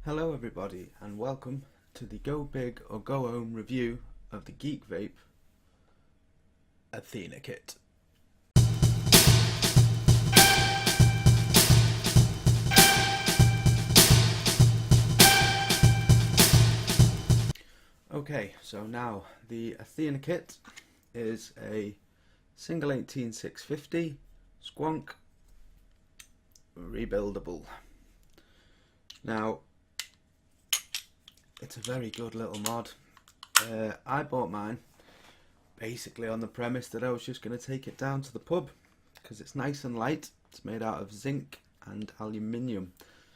Hello everybody and welcome to the Go Big or Go Home review of the GeekVape Athena Kit. Okay, so now the Athena Kit is a single 18650 squonk rebuildable. Now it's a very good little mod. I bought mine basically on the premise that I was just going to take it down to the pub because it's nice and light. It's made out of zinc and aluminium,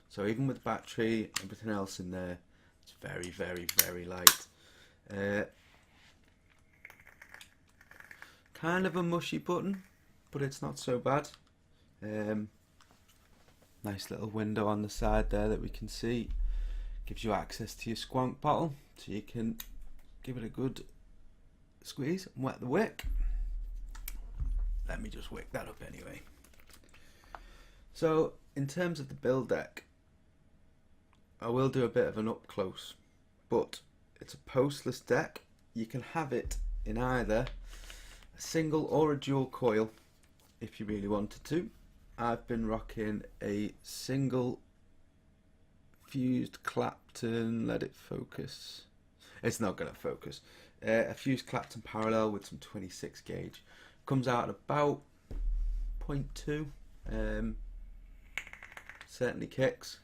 so even with battery and everything else in there, it's very, very, very light. Kind of a mushy button, but it's not so bad. Nice little window on the side there that we can see. Gives you access to your squonk bottle, so you can give it a good squeeze and wet the wick. Let me just wick that up anyway. So in terms of the build deck, I will do a bit of an up close, but it's a postless deck. You can have it in either a single or a dual coil if you really wanted to. I've been rocking a single fused Clapton, let it focus. It's not going to focus. A fused Clapton parallel with some 26 gauge. Comes out at about 0.2. Certainly kicks.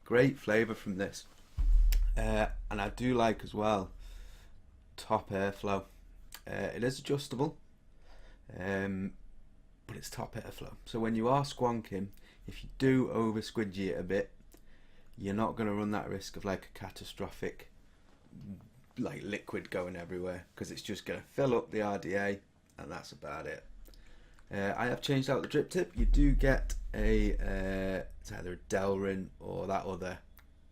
Great flavour from this. And I do like as well top airflow. It is adjustable. But it's top airflow, so when you are squonking, if you do over squidgy it a bit, you're not going to run that risk of like a catastrophic like liquid going everywhere, because it's just going to fill up the RDA and that's about it. I have changed out the drip tip. You do get a it's either a Delrin or that other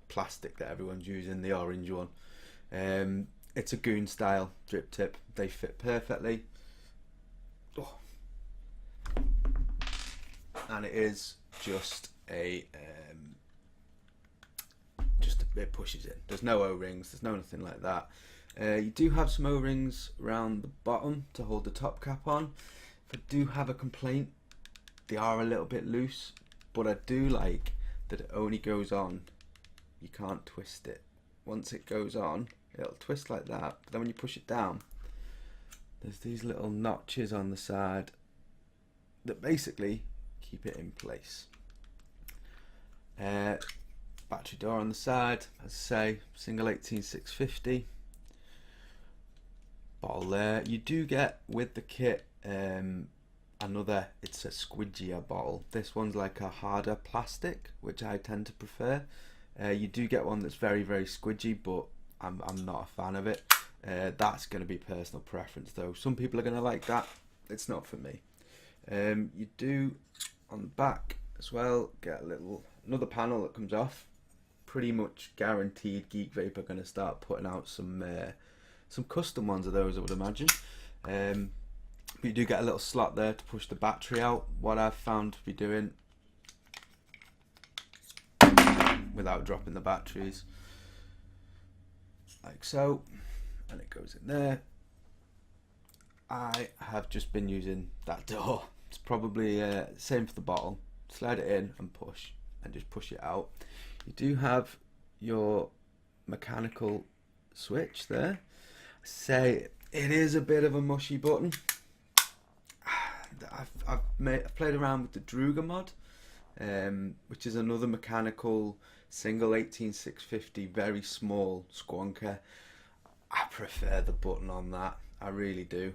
plastic that everyone's using, the orange one. It's a goon style drip tip. They fit perfectly. Oh. And it is just a it pushes in. There's no O-rings, there's no nothing like that. You do have some O-rings around the bottom to hold the top cap on. If I do have a complaint, they are a little bit loose, but I do like that it only goes on, you can't twist it. Once it goes on, it'll twist like that, but then when you push it down, there's these little notches on the side that basically keep it in place. Battery door on the side, as I say, single 18650 bottle there. You do get with the kit another, it's a squidgier bottle. This one's like a harder plastic, which I tend to prefer. You do get one that's very, very squidgy, but I'm not a fan of it. That's going to be personal preference though. Some people are going to like that. It's not for me. You do on the back as well get another panel that comes off. Pretty much guaranteed GeekVape are going to start putting out some custom ones of those, I would imagine. But you do get a little slot there to push the battery out. What I've found to be doing without dropping the batteries, like so, and it goes in there. I have just been using that door. It's probably same for the bottle. Slide it in and push, and just push it out. You do have your mechanical switch there. Say it is a bit of a mushy button. I've played around with the Druga mod, which is another mechanical single 18650, very small squonker. I prefer the button on that. I really do.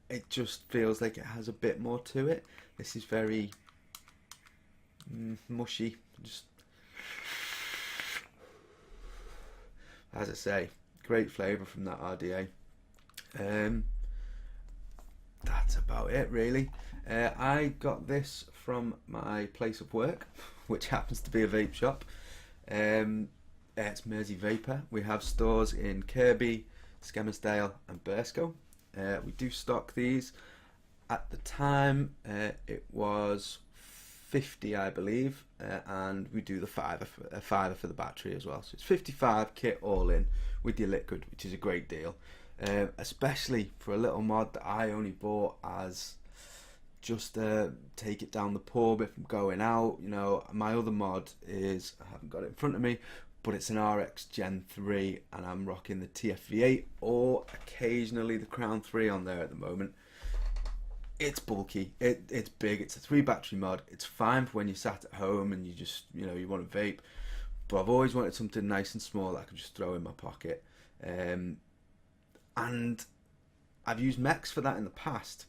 It just feels like it has a bit more to it. This is very mushy. Just as I say, great flavour from that RDA. That's about it really. I got this from my place of work, which happens to be a vape shop. It's Mersey Vapor. We have stores in Kirby, Skelmersdale and Burscough. We do stock these. At the time, it was 50, I believe, and we do the fiver for the battery as well. So it's 55 kit all in with your liquid, which is a great deal, especially for a little mod that I only bought as just take it down the pub if I'm going out. You know, my other mod is, I haven't got it in front of me, but it's an RX Gen 3, and I'm rocking the TFV8 or occasionally the Crown 3 on there at the moment. It's bulky, it's big, it's a 3 battery mod. It's fine for when you're sat at home and you just, you know, you want to vape, but I've always wanted something nice and small that I can just throw in my pocket. And I've used mechs for that in the past.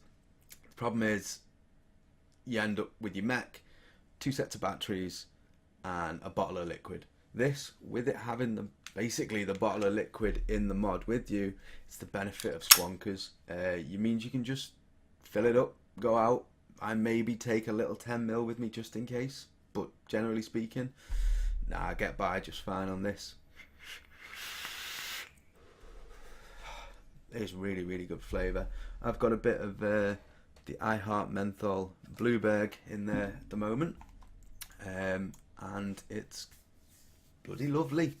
The problem is you end up with your mech, 2 sets of batteries and a bottle of liquid. This, with it having basically the bottle of liquid in the mod with you, it's the benefit of squonkers. It means you can just fill it up, go out. I maybe take a little 10ml with me just in case, but generally speaking, I get by just fine on this. It's really, really good flavour. I've got a bit of the I Heart Menthol Blueberg in there at the moment, and it's bloody lovely.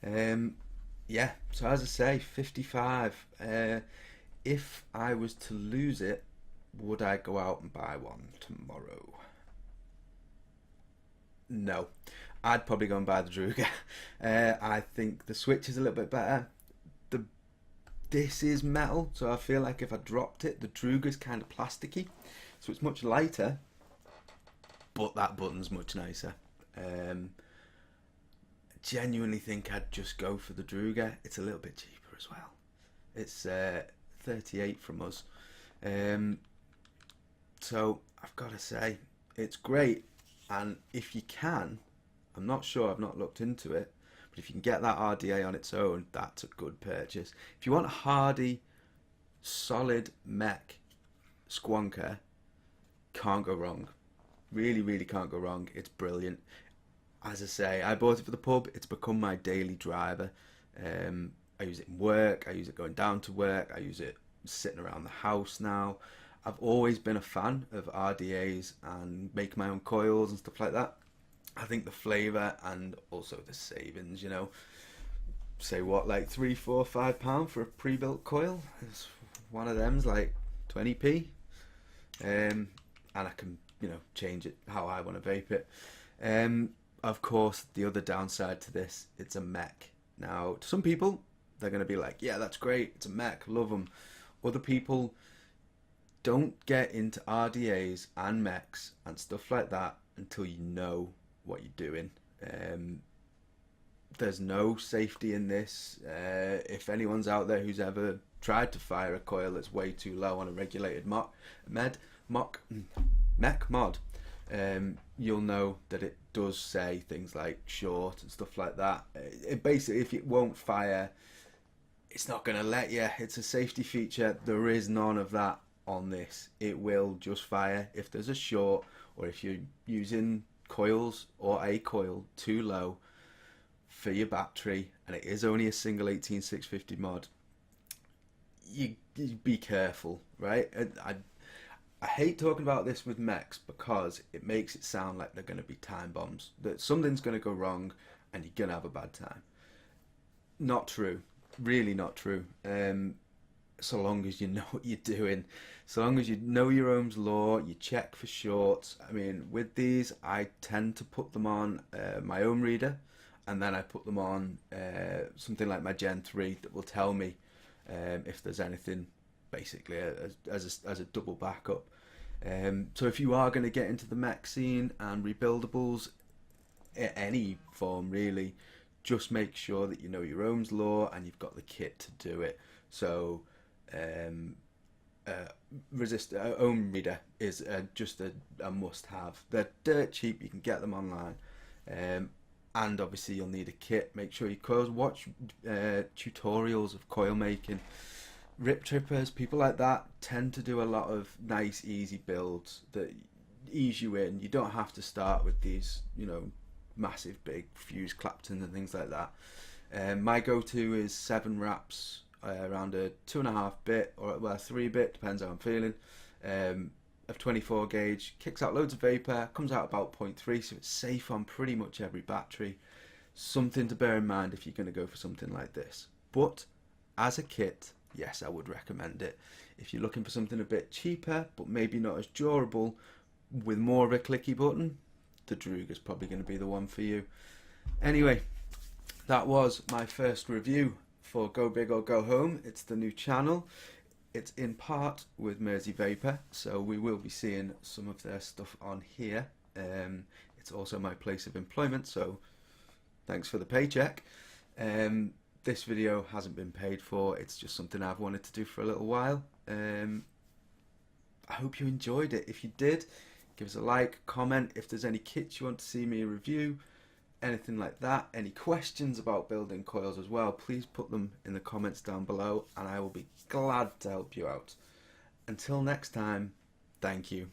Yeah, so as I say, 55. If I was to lose it, would I go out and buy one tomorrow? No, I'd probably go and buy the Druga. I think the Switch is a little bit better. This is metal, so I feel like if I dropped it, the Druga is kind of plasticky, so it's much lighter, but that button's much nicer. Genuinely think I'd just go for the Druga. It's a little bit cheaper as well. It's 38 from us. So I've got to say, it's great. And if you can, I'm not sure, I've not looked into it, but if you can get that RDA on its own, that's a good purchase. If you want a hardy, solid mech squonker, can't go wrong. Really, really can't go wrong. It's brilliant. As I say, I bought it for the pub. It's become my daily driver. I use it in work. I use it going down to work. I use it sitting around the house now. I've always been a fan of RDAs and make my own coils and stuff like that. I think the flavour and also the savings, you know, say what, like £3, £4, £5 for a pre-built coil. It's one of them's like 20p, and I can, you know, change it how I want to vape it. Of course, the other downside to this, it's a mech. Now, to some people, they're going to be like, yeah, that's great, it's a mech, love them. Other people don't get into RDAs and mechs and stuff like that until you know what you're doing. There's no safety in this. If anyone's out there who's ever tried to fire a coil that's way too low on a regulated mech mod, you'll know that it does say things like short and stuff like that. It basically, if it won't fire, it's not going to let you. It's a safety feature. There is none of that on this. It will just fire if there's a short, or if you're using coils or a coil too low for your battery, and it is only a single 18650 mod. You be careful, right? I hate talking about this with mechs because it makes it sound like they're going to be time bombs, that something's going to go wrong and you're going to have a bad time. Not true. Really not true. So long as you know what you're doing, so long as you know your Ohm's law, you check for shorts. I mean, with these, I tend to put them on my own reader, and then I put them on something like my Gen 3 that will tell me if there's anything, basically as a double backup. So if you are going to get into the mech scene and rebuildables, any form really, just make sure that you know your Ohm's law and you've got the kit to do it. So Ohm reader is just a must-have. They're dirt cheap. You can get them online, and obviously you'll need a kit. Make sure you coils. Watch tutorials of coil making. Rip trippers, people like that tend to do a lot of nice, easy builds that ease you in. You don't have to start with these, you know, massive big fuse Claptons and things like that. My go-to is 7 wraps around a 2.5 bit or 3 bit, depends how I'm feeling. of 24 gauge, kicks out loads of vapor, comes out about 0.3, so it's safe on pretty much every battery. Something to bear in mind if you're going to go for something like this. But as a kit, yes, I would recommend it. If you're looking for something a bit cheaper, but maybe not as durable, with more of a clicky button, the Droog is probably going to be the one for you. Anyway, that was my first review for Go Big or Go Home. It's the new channel. It's in part with Mersey Vapor, so we will be seeing some of their stuff on here. It's also my place of employment, so thanks for the paycheck. This video hasn't been paid for, it's just something I've wanted to do for a little while. I hope you enjoyed it. If you did, give us a like, comment if there's any kits you want to see me review, anything like that. Any questions about building coils as well, please put them in the comments down below and I will be glad to help you out. Until next time, thank you.